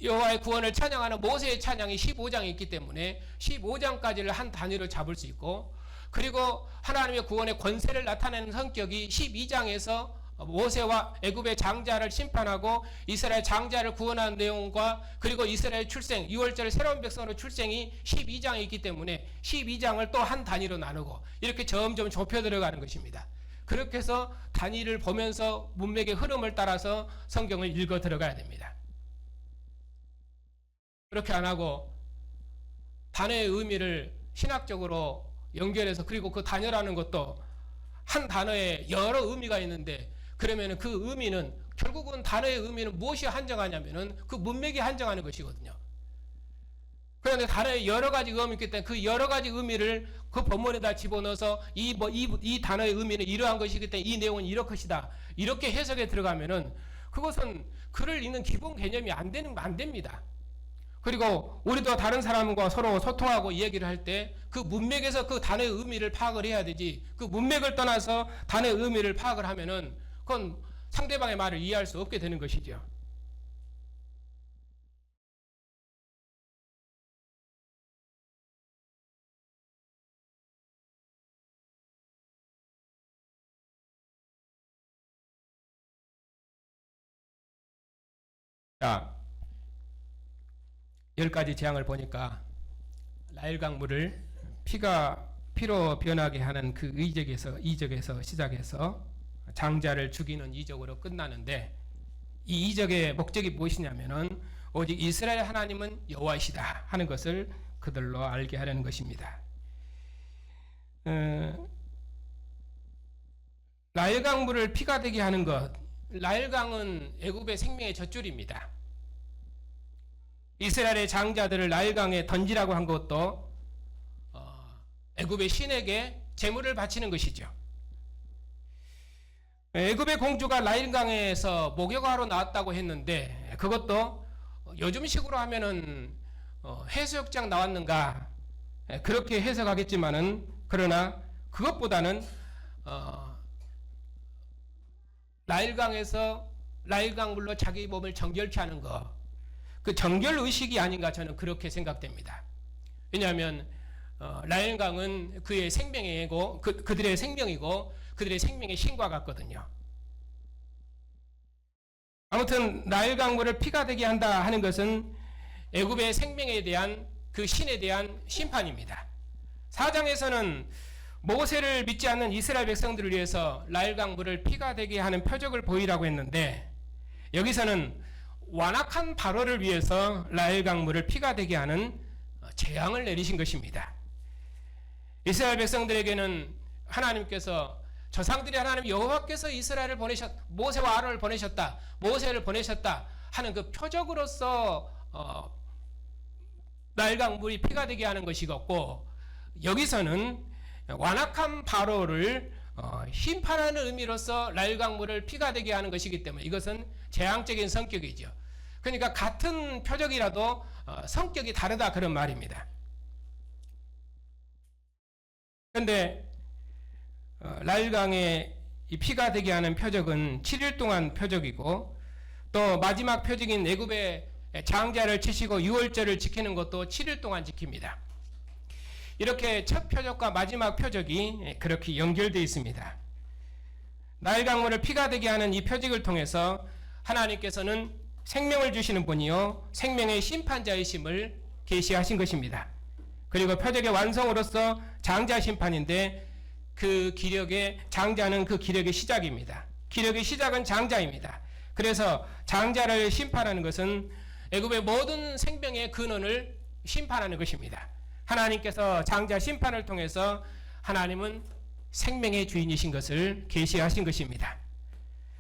여호와의 구원을 찬양하는 모세의 찬양이 15장에 있기 때문에 15장까지를 한 단위로 잡을 수 있고 그리고 하나님의 구원의 권세를 나타내는 성격이 12장에서 모세와 애굽의 장자를 심판하고 이스라엘 장자를 구원하는 내용과 그리고 이스라엘 출생 6월절 새로운 백성으로 출생이 12장에 있기 때문에 12장을 또 한 단위로 나누고 이렇게 점점 좁혀 들어가는 것입니다. 그렇게 해서 단위를 보면서 문맥의 흐름을 따라서 성경을 읽어 들어가야 됩니다. 그렇게 안 하고 단어의 의미를 신학적으로 연결해서 그리고 그 단어라는 것도 한 단어에 여러 의미가 있는데 그러면 그 의미는 결국은 단어의 의미는 무엇이 한정하냐면은 그 문맥이 한정하는 것이거든요. 그런데 단어에 여러 가지 의미가 있기 때문에 그 여러 가지 의미를 그 본문에다 집어넣어서 이 단어의 의미는 이러한 것이기 때문에 이 내용은 이럴 것이다. 이렇게 해석에 들어가면은 그것은 글을 읽는 기본 개념이 안 됩니다. 그리고 우리도 다른 사람과 서로 소통하고 얘기를 할 때 그 문맥에서 그 단어의 의미를 파악을 해야 되지 그 문맥을 떠나서 단어의 의미를 파악을 하면은 그건 상대방의 말을 이해할 수 없게 되는 것이죠. 자, 10가지 재앙을 보니까 나일 강물을 피로 변하게 하는 그 이적에서 시작해서 장자를 죽이는 이적으로 끝나는데 이 이적의 목적이 무엇이냐면은 오직 이스라엘 하나님은 여호와이시다 하는 것을 그들로 알게 하려는 것입니다. 나일강물을 피가 되게 하는 것, 나일강은 애굽의 생명의 젖줄입니다. 이스라엘의 장자들을 나일강에 던지라고 한 것도 애굽의 신에게 제물을 바치는 것이죠. 애굽의 공주가 나일강에서 목욕하러 나왔다고 했는데 그것도 요즘식으로 하면은 해수욕장 나왔는가 그렇게 해석하겠지만은, 그러나 그것보다는 나일강에서 나일강물로 자기 몸을 정결케 하는 것, 그 정결 의식이 아닌가 저는 그렇게 생각됩니다. 왜냐하면 나일강은 그의 생명이고 그들의 생명이고 그들의 생명의 신과 같거든요. 아무튼 나일강물을 피가 되게 한다 하는 것은 애굽의 생명에 대한 그 신에 대한 심판입니다. 4장에서는 모세를 믿지 않는 이스라엘 백성들을 위해서 나일강물을 피가 되게 하는 표적을 보이라고 했는데, 여기서는 완악한 바로를 위해서 나일강물을 피가 되게 하는 재앙을 내리신 것입니다. 이스라엘 백성들에게는 하나님께서, 조상들이 하나님 여호와께서 이스라엘을 모세와 아론을 보내셨다, 모세를 보내셨다 하는 그 표적으로서 나일강물이 피가 되게 하는 것이었고, 여기서는 완악한 바로를 심판하는 의미로서 나일강물을 피가 되게 하는 것이기 때문에 이것은 재앙적인 성격이죠. 그러니까 같은 표적이라도 성격이 다르다 그런 말입니다. 그런데 나일강에 이 피가 되게 하는 표적은 7일 동안 표적이고, 또 마지막 표적인 애굽의 장자를 치시고 유월절을 지키는 것도 7일 동안 지킵니다. 이렇게 첫 표적과 마지막 표적이 그렇게 연결되어 있습니다. 나일강물을 피가 되게 하는 이 표적을 통해서 하나님께서는 생명을 주시는 분이요 생명의 심판자이심을 계시하신 것입니다. 그리고 표적의 완성으로서 장자 심판인데, 그 기력의 장자는 그 기력의 시작입니다. 기력의 시작은 장자입니다. 그래서 장자를 심판하는 것은 애굽의 모든 생명의 근원을 심판하는 것입니다. 하나님께서 장자 심판을 통해서 하나님은 생명의 주인이신 것을 계시하신 것입니다.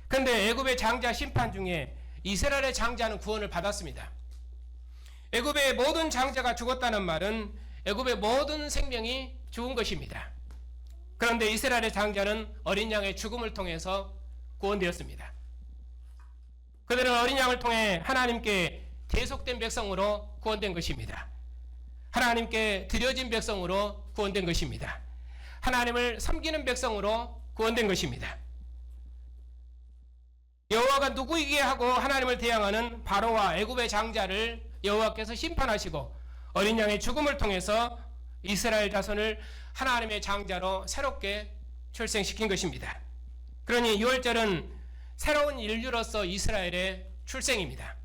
그런데 애굽의 장자 심판 중에 이스라엘의 장자는 구원을 받았습니다. 애굽의 모든 장자가 죽었다는 말은 애굽의 모든 생명이 죽은 것입니다. 그런데 이스라엘의 장자는 어린 양의 죽음을 통해서 구원되었습니다. 그들은 어린 양을 통해 하나님께 대속된 백성으로 구원된 것입니다. 하나님께 드려진 백성으로 구원된 것입니다. 하나님을 섬기는 백성으로 구원된 것입니다. 여호와가 누구이게 하고 하나님을 대항하는 바로와 애굽의 장자를 여호와께서 심판하시고 어린 양의 죽음을 통해서 이스라엘 자손을 하나님의 장자로 새롭게 출생시킨 것입니다. 그러니 유월절은 새로운 인류로서 이스라엘의 출생입니다.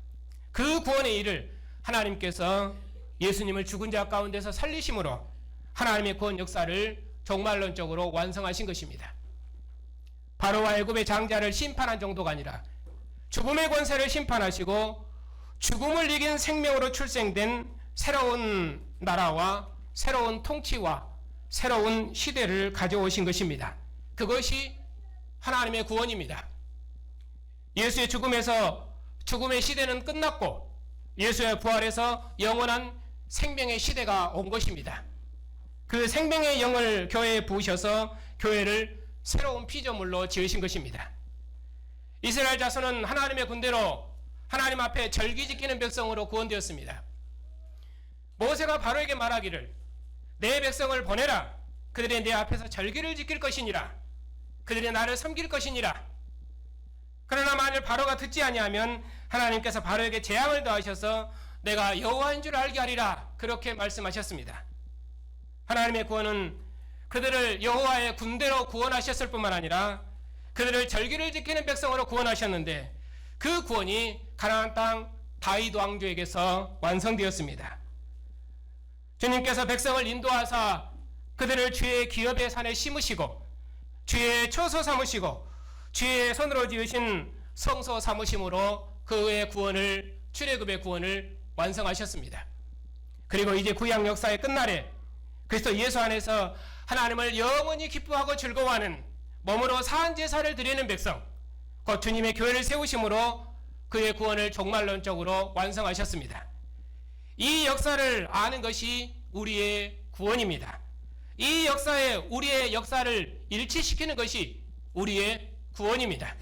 그 구원의 일을 하나님께서 예수님을 죽은 자 가운데서 살리심으로 하나님의 구원 역사를 종말론적으로 완성하신 것입니다. 바로와 애굽의 장자를 심판한 정도가 아니라 죽음의 권세를 심판하시고 죽음을 이긴 생명으로 출생된 새로운 나라와 새로운 통치와 새로운 시대를 가져오신 것입니다. 그것이 하나님의 구원입니다. 예수의 죽음에서 죽음의 시대는 끝났고 예수의 부활에서 영원한 생명의 시대가 온 것입니다. 그 생명의 영을 교회에 부으셔서 교회를 새로운 피조물로 지으신 것입니다. 이스라엘 자손은 하나님의 군대로 하나님 앞에 절기 지키는 백성으로 구원되었습니다. 모세가 바로에게 말하기를 내 백성을 보내라. 그들이 내 앞에서 절기를 지킬 것이니라. 그들이 나를 섬길 것이니라. 그러나 만일 바로가 듣지 아니하면 하나님께서 바로에게 재앙을 더하셔서 내가 여호와인 줄 알게 하리라. 그렇게 말씀하셨습니다. 하나님의 구원은 그들을 여호와의 군대로 구원하셨을 뿐만 아니라 그들을 절기를 지키는 백성으로 구원하셨는데, 그 구원이 가나안 땅 다윗 왕조에게서 완성되었습니다. 주님께서 백성을 인도하사 그들을 주의 기업의 산에 심으시고 주의 초소 삼으시고 주의 손으로 지으신 성소 삼으심으로 그의 구원을, 출애굽의 구원을 완성하셨습니다. 그리고 이제 구약 역사의 끝날에 그리스도 예수 안에서 하나님을 영원히 기뻐하고 즐거워하는 몸으로 사한 제사를 드리는 백성, 곧 주님의 교회를 세우심으로 그의 구원을 종말론적으로 완성하셨습니다. 이 역사를 아는 것이 우리의 구원입니다. 이 역사에 우리의 역사를 일치시키는 것이 우리의 구원입니다.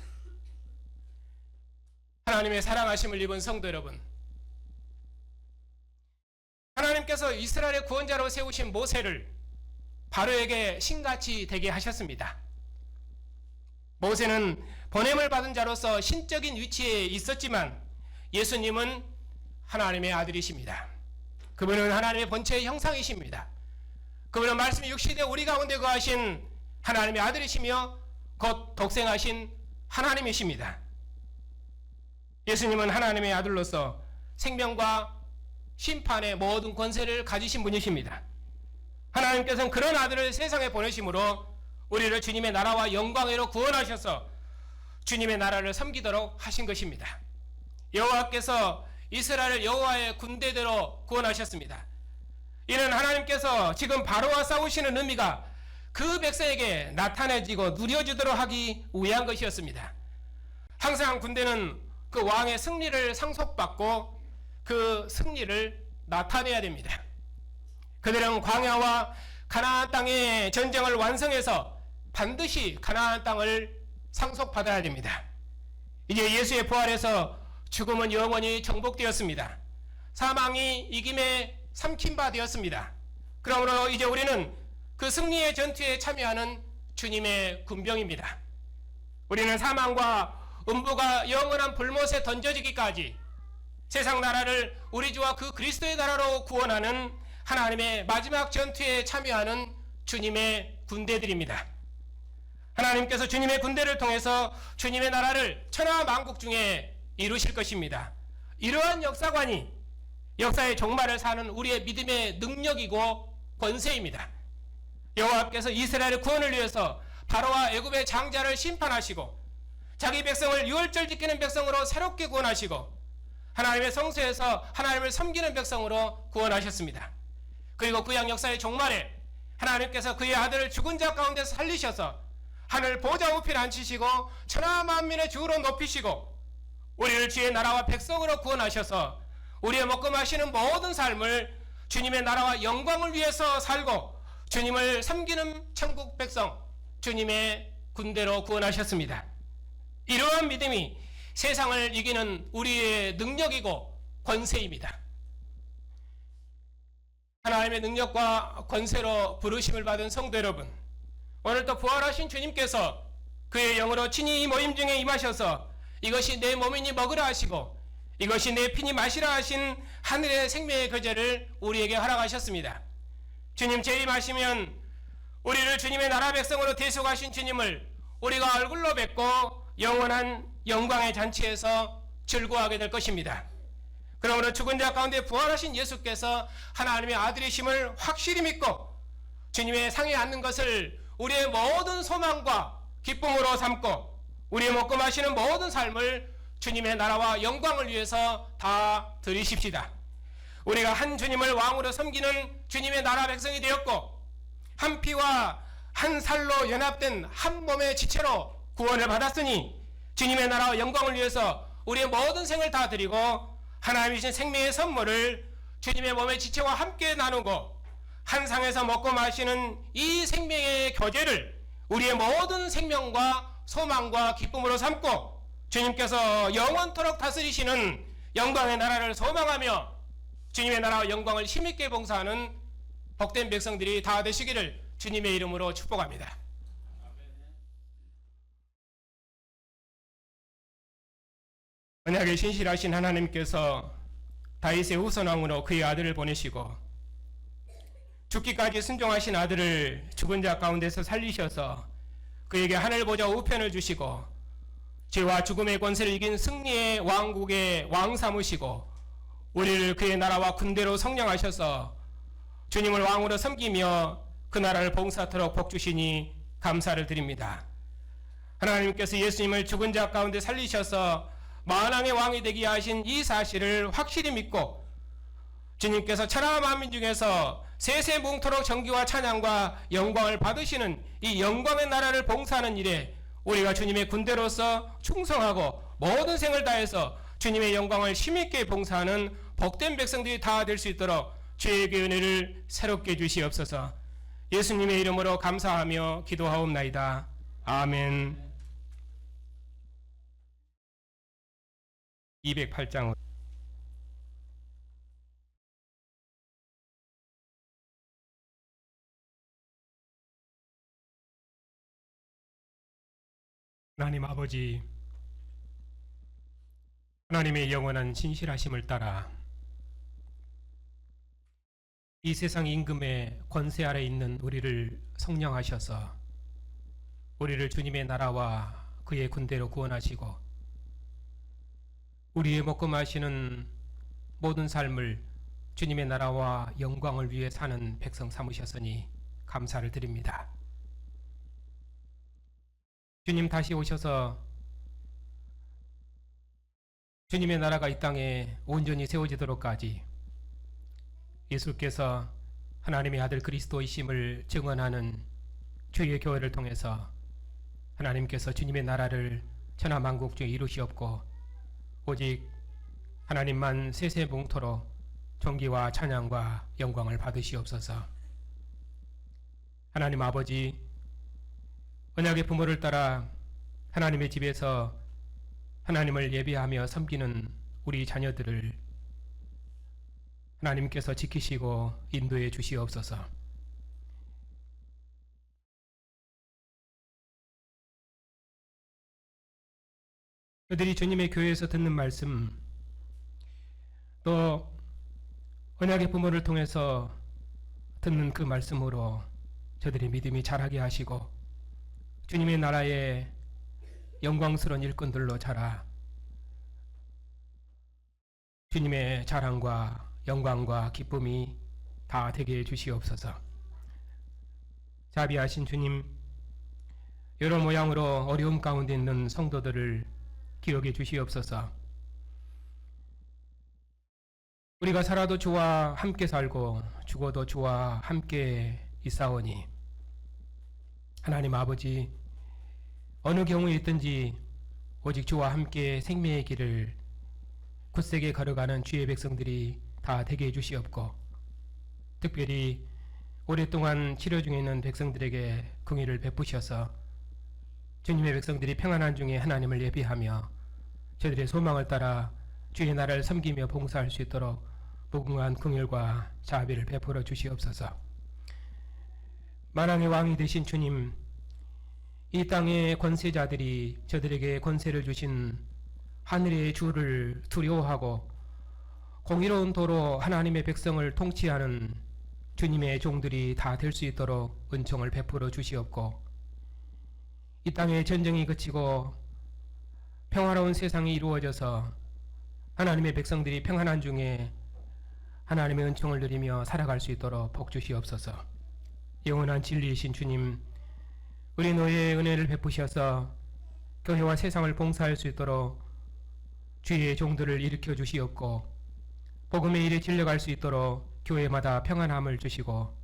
하나님의 사랑하심을 입은 성도 여러분, 하나님께서 이스라엘의 구원자로 세우신 모세를 바로에게 신같이 되게 하셨습니다. 모세는 보냄을 받은 자로서 신적인 위치에 있었지만 예수님은 하나님의 아들이십니다. 그분은 하나님의 본체의 형상이십니다. 그분은 말씀이 육신에 우리 가운데 거하신 하나님의 아들이시며 곧 독생하신 하나님이십니다. 예수님은 하나님의 아들로서 생명과 심판의 모든 권세를 가지신 분이십니다. 하나님께서는 그런 아들을 세상에 보내심으로 우리를 주님의 나라와 영광으로 구원하셔서 주님의 나라를 섬기도록 하신 것입니다. 여호와께서 이스라엘을 여호와의 군대대로 구원하셨습니다. 이는 하나님께서 지금 바로와 싸우시는 의미가 그 백성에게 나타내지고 누려지도록 하기 위한 것이었습니다. 항상 군대는 그 왕의 승리를 상속받고 그 승리를 나타내야 됩니다. 그들은 광야와 가나안 땅의 전쟁을 완성해서 반드시 가나안 땅을 상속받아야 됩니다. 이제 예수의 부활에서 죽음은 영원히 정복되었습니다. 사망이 이김에 삼킨 바 되었습니다. 그러므로 이제 우리는 그 승리의 전투에 참여하는 주님의 군병입니다. 우리는 사망과 음부가 영원한 불못에 던져지기까지 세상 나라를 우리 주와 그 그리스도의 나라로 구원하는 하나님의 마지막 전투에 참여하는 주님의 군대들입니다. 하나님께서 주님의 군대를 통해서 주님의 나라를 천하 만국 중에 이루실 것입니다. 이러한 역사관이 역사의 종말을 사는 우리의 믿음의 능력이고 권세입니다. 여호와께서 이스라엘의 구원을 위해서 바로와 애굽의 장자를 심판하시고 자기 백성을 유월절 지키는 백성으로 새롭게 구원하시고 하나님의 성소에서 하나님을 섬기는 백성으로 구원하셨습니다. 그리고 구약 역사의 종말에 하나님께서 그의 아들을 죽은 자 가운데서 살리셔서 하늘 보좌 우편에 앉히시고 천하 만민의 주로 높이시고 우리를 주의 나라와 백성으로 구원하셔서 우리의 먹고 마시는 모든 삶을 주님의 나라와 영광을 위해서 살고 주님을 섬기는 천국 백성, 주님의 군대로 구원하셨습니다. 이러한 믿음이 세상을 이기는 우리의 능력이고 권세입니다. 하나님의 능력과 권세로 부르심을 받은 성도 여러분, 오늘 또 부활하신 주님께서 그의 영으로 친히 이 모임 중에 임하셔서 이것이 내 몸이니 먹으라 하시고 이것이 내 피니 마시라 하신 하늘의 생명의 거제를 우리에게 허락하셨습니다. 주님 재림하시면 우리를 주님의 나라 백성으로 대속하신 주님을 우리가 얼굴로 뵙고 영원한 영광의 잔치에서 즐거워하게 될 것입니다. 그러므로 죽은 자 가운데 부활하신 예수께서 하나님의 아들이심을 확실히 믿고 주님의 상에 앉는 것을 우리의 모든 소망과 기쁨으로 삼고 우리의 먹고 마시는 모든 삶을 주님의 나라와 영광을 위해서 다 드리십시다. 우리가 한 주님을 왕으로 섬기는 주님의 나라 백성이 되었고 한 피와 한 살로 연합된 한 몸의 지체로 구원을 받았으니 주님의 나라와 영광을 위해서 우리의 모든 생을 다 드리고 하나님이신 생명의 선물을 주님의 몸의 지체와 함께 나누고 한 상에서 먹고 마시는 이 생명의 교제를 우리의 모든 생명과 소망과 기쁨으로 삼고 주님께서 영원토록 다스리시는 영광의 나라를 소망하며 주님의 나라와 영광을 힘있게 봉사하는 복된 백성들이 다 되시기를 주님의 이름으로 축복합니다. 언약에 신실하신 하나님께서 다윗의 후손왕으로 그의 아들을 보내시고 죽기까지 순종하신 아들을 죽은 자 가운데서 살리셔서 그에게 하늘 보좌 우편을 주시고 죄와 죽음의 권세를 이긴 승리의 왕국의 왕 삼으시고 우리를 그의 나라와 군대로 성령하셔서 주님을 왕으로 섬기며 그 나라를 봉사토록 복주시니 감사를 드립니다. 하나님께서 예수님을 죽은 자 가운데 살리셔서 만왕의 왕이 되게 하신 이 사실을 확실히 믿고 주님께서 천하 만민 중에서 세세뭉토록 정기와 찬양과 영광을 받으시는 이 영광의 나라를 봉사하는 일에 우리가 주님의 군대로서 충성하고 모든 생을 다해서 주님의 영광을 힘있게 봉사하는 복된 백성들이 다 될 수 있도록 주의 은혜를 새롭게 주시옵소서. 예수님의 이름으로 감사하며 기도하옵나이다. 아멘. 208장 하나님 아버지, 하나님의 영원한 진실하심을 따라 이 세상 임금의 권세 아래 있는 우리를 성령하셔서 우리를 주님의 나라와 그의 군대로 구원하시고 우리의 먹고 마시는 모든 삶을 주님의 나라와 영광을 위해 사는 백성 삼으셨으니 감사를 드립니다. 주님 다시 오셔서 주님의 나라가 이 땅에 온전히 세워지도록까지 예수께서 하나님의 아들 그리스도이심을 증언하는 주의 교회를 통해서 하나님께서 주님의 나라를 천하만국 중에 이루시옵고 오직 하나님만 세세뭉토록 존귀와 찬양과 영광을 받으시옵소서. 하나님 아버지, 언약의 부모를 따라 하나님의 집에서 하나님을 예배하며 섬기는 우리 자녀들을 하나님께서 지키시고 인도해 주시옵소서. 그들이 주님의 교회에서 듣는 말씀, 또 언약의 부모를 통해서 듣는 그 말씀으로 저들의 믿음이 자라게 하시고 주님의 나라의 영광스러운 일꾼들로 자라 주님의 자랑과 영광과 기쁨이 다 되게 해주시옵소서. 자비하신 주님, 여러 모양으로 어려움 가운데 있는 성도들을 기억해 주시옵소서. 우리가 살아도 주와 함께 살고 죽어도 주와 함께 있사오니 하나님 아버지, 어느 경우에 있든지 오직 주와 함께 생명의 길을 굳세게 걸어가는 주의 백성들이 다 되게 해주시옵고 특별히 오랫동안 치료 중에 있는 백성들에게 긍휼을 베푸셔서 주님의 백성들이 평안한 중에 하나님을 예비하며 저들의 소망을 따라 주의 나라를 섬기며 봉사할 수 있도록 무궁한 긍휼과 자비를 베풀어 주시옵소서. 만왕의 왕이 되신 주님, 이 땅의 권세자들이 저들에게 권세를 주신 하늘의 주를 두려워하고 공의로운 도로 하나님의 백성을 통치하는 주님의 종들이 다 될 수 있도록 은총을 베풀어 주시옵고 이 땅의 전쟁이 그치고 평화로운 세상이 이루어져서 하나님의 백성들이 평안한 중에 하나님의 은총을 누리며 살아갈 수 있도록 복 주시옵소서. 영원한 진리이신 주님, 우리 노예의 은혜를 베푸셔서 교회와 세상을 봉사할 수 있도록 주의 종들을 일으켜 주시옵고 복음의 일에 진력할 수 있도록 교회마다 평안함을 주시고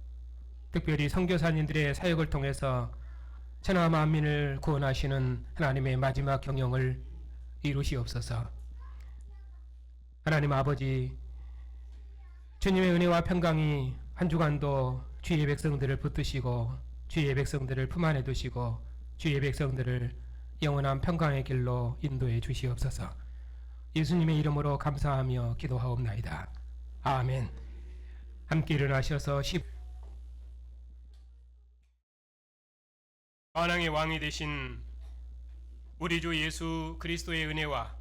특별히 선교사님들의 사역을 통해서 천하 만민을 구원하시는 하나님의 마지막 경영을 이루시옵소서. 하나님 아버지, 주님의 은혜와 평강이 한 주간도 주의 백성들을 붙드시고 주의 백성들을 품 안에 두시고 주의 백성들을 영원한 평강의 길로 인도해 주시옵소서. 예수님의 이름으로 감사하며 기도하옵나이다. 아멘. 함께 일어나셔서 만왕의 왕이 되신 우리 주 예수 그리스도의 은혜와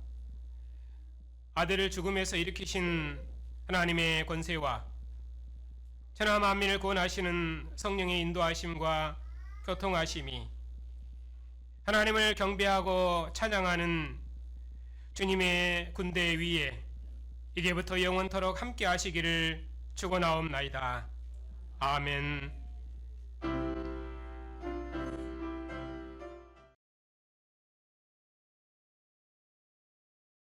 아들을 죽음에서 일으키신 하나님의 권세와 천하 만민을 구원하시는 성령의 인도하심과 교통하심이 하나님을 경배하고 찬양하는 주님의 군대 위에 이제부터 영원토록 함께 하시기를 축원하옵나이다. 아멘.